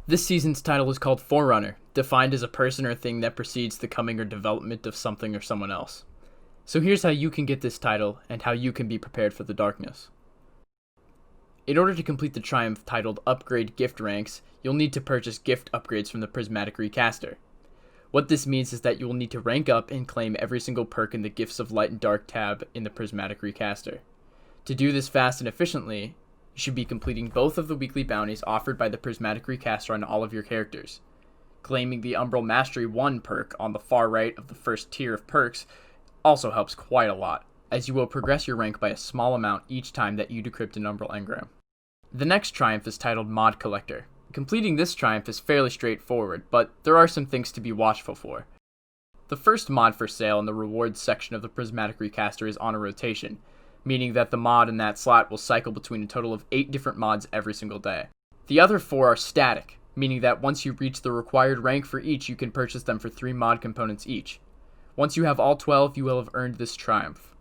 This season's title is called Forerunner, defined as a person or thing that precedes the coming or development of something or someone else. So here's how you can get this title, and how you can be prepared for the darkness. In order to complete the triumph titled Upgrade Gift Ranks, you'll need to purchase gift upgrades from the Prismatic Recaster. What this means is that you will need to rank up and claim every single perk in the Gifts of Light and Dark tab in the Prismatic Recaster. To do this fast and efficiently, you should be completing both of the weekly bounties offered by the Prismatic Recaster on all of your characters. Claiming the Umbral Mastery 1 perk on the far right of the first tier of perks also helps quite a lot, as you will progress your rank by a small amount each time that you decrypt an Umbral engram. The next triumph is titled Mod Collector. Completing this triumph is fairly straightforward, but there are some things to be watchful for. The first mod for sale in the rewards section of the Prismatic Recaster is on a rotation, meaning that the mod in that slot will cycle between a total of 8 different mods every single day. The other 4 are static, meaning that once you reach the required rank for each, you can purchase them for 3 mod components each. Once you have all 12, you will have earned this triumph.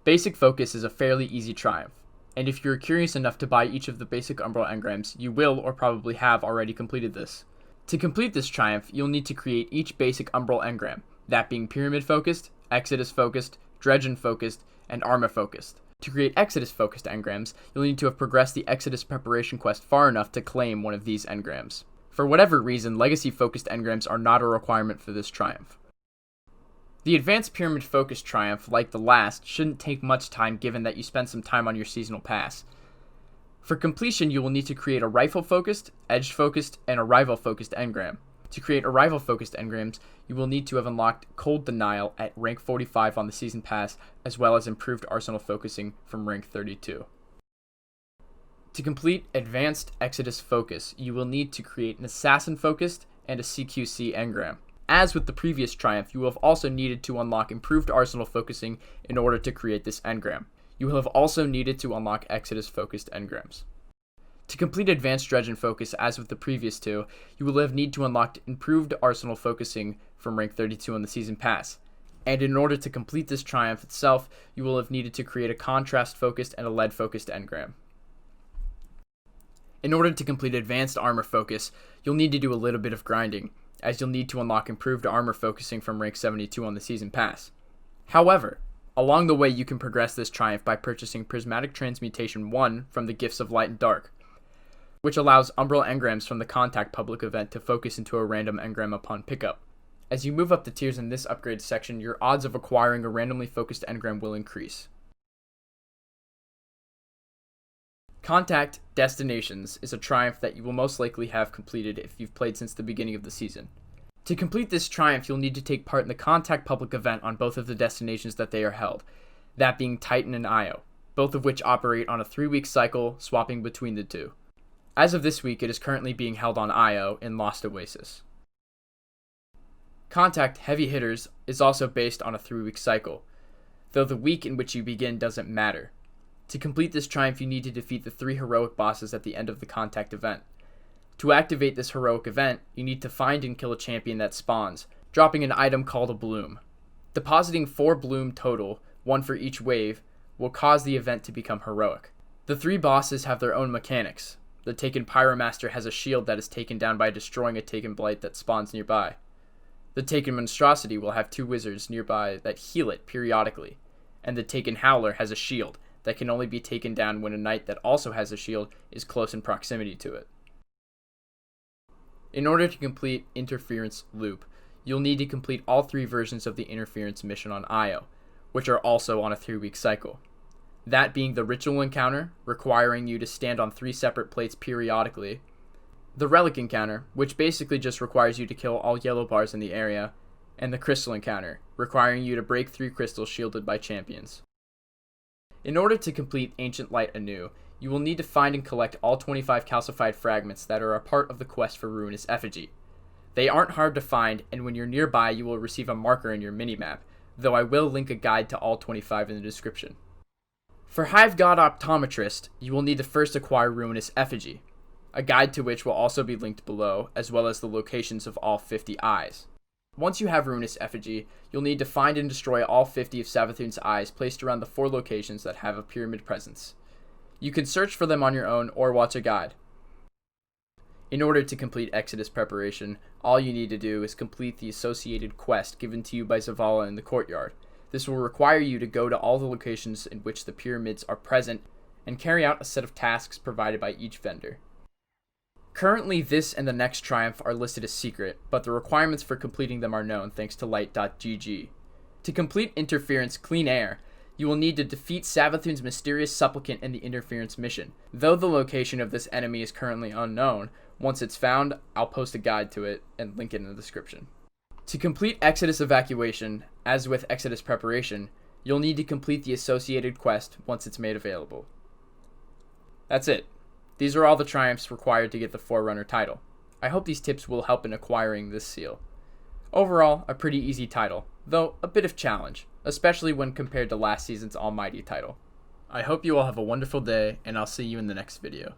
Basic Focus is a fairly easy triumph, and if you're curious enough to buy each of the basic Umbral engrams, you will or probably have already completed this. To complete this triumph, you'll need to create each basic Umbral engram, that being Pyramid Focused, Exodus Focused, Dregen Focused, and Armor Focused. To create Exodus Focused engrams, you'll need to have progressed the Exodus Preparation quest far enough to claim one of these engrams. For whatever reason, Legacy Focused engrams are not a requirement for this triumph. The Advanced Pyramid Focus triumph, like the last, shouldn't take much time given that you spend some time on your seasonal pass. For completion, you will need to create a Rifle Focused, Edge Focused, and a Rival Focused engram. To create a Rival Focused engrams, you will need to have unlocked Cold Denial at rank 45 on the season pass, as well as improved Arsenal Focusing from rank 32. To complete Advanced Exodus Focus, you will need to create an Assassin Focused and a CQC engram. As with the previous triumph, you will have also needed to unlock Improved Arsenal Focusing in order to create this engram. You will have also needed to unlock Exodus Focused engrams. To complete Advanced Dregen Focus, as with the previous 2, you will have need to unlock Improved Arsenal Focusing from rank 32 on the Season Pass. And in order to complete this triumph itself, you will have needed to create a Contrast Focused and a Lead Focused engram. In order to complete Advanced Armor Focus, you'll need to do a little bit of grinding, as you'll need to unlock Improved Armor Focusing from rank 72 on the Season Pass. However, along the way you can progress this triumph by purchasing Prismatic Transmutation 1 from the Gifts of Light and Dark, which allows Umbral engrams from the Contact public event to focus into a random engram upon pickup. As you move up the tiers in this upgrade section, your odds of acquiring a randomly focused engram will increase. Contact Destinations is a triumph that you will most likely have completed if you've played since the beginning of the season. To complete this triumph, you'll need to take part in the Contact public event on both of the destinations that they are held, that being Titan and Io, both of which operate on a 3-week cycle, swapping between the two. As of this week, it is currently being held on Io in Lost Oasis. Contact Heavy Hitters is also based on a 3-week cycle, though the week in which you begin doesn't matter. To complete this triumph, you need to defeat the 3 heroic bosses at the end of the Contact event. To activate this heroic event, you need to find and kill a champion that spawns, dropping an item called a Bloom. Depositing 4 Bloom total, 1 for each wave, will cause the event to become heroic. The 3 bosses have their own mechanics. The Taken Pyromaster has a shield that is taken down by destroying a Taken Blight that spawns nearby. The Taken Monstrosity will have 2 wizards nearby that heal it periodically, and the Taken Howler has a shield that can only be taken down when a knight that also has a shield is close in proximity to it. In order to complete Interference Loop, you'll need to complete all 3 versions of the Interference mission on Io, which are also on a 3-week cycle. That being the Ritual Encounter, requiring you to stand on 3 separate plates periodically, the Relic Encounter, which basically just requires you to kill all yellow bars in the area, and the Crystal Encounter, requiring you to break 3 crystals shielded by champions. In order to complete Ancient Light Anew, you will need to find and collect all 25 calcified fragments that are a part of the quest for Ruinous Effigy. They aren't hard to find, and when you're nearby you will receive a marker in your minimap, though I will link a guide to all 25 in the description. For Hive God Optometrist, you will need to first acquire Ruinous Effigy, a guide to which will also be linked below, as well as the locations of all 50 eyes. Once you have Ruinous Effigy, you'll need to find and destroy all 50 of Savathun's eyes placed around the 4 locations that have a pyramid presence. You can search for them on your own or watch a guide. In order to complete Exodus preparation, all you need to do is complete the associated quest given to you by Zavala in the courtyard. This will require you to go to all the locations in which the pyramids are present and carry out a set of tasks provided by each vendor. Currently, this and the next triumph are listed as secret, but the requirements for completing them are known thanks to light.gg. To complete Interference Clean Air, you will need to defeat Savathun's mysterious supplicant in the Interference mission. Though the location of this enemy is currently unknown, once it's found, I'll post a guide to it and link it in the description. To complete Exodus Evacuation, as with Exodus Preparation, you'll need to complete the associated quest once it's made available. That's it. These are all the triumphs required to get the Forerunner title. I hope these tips will help in acquiring this seal. Overall, a pretty easy title, though a bit of challenge, especially when compared to last season's Almighty title. I hope you all have a wonderful day, and I'll see you in the next video.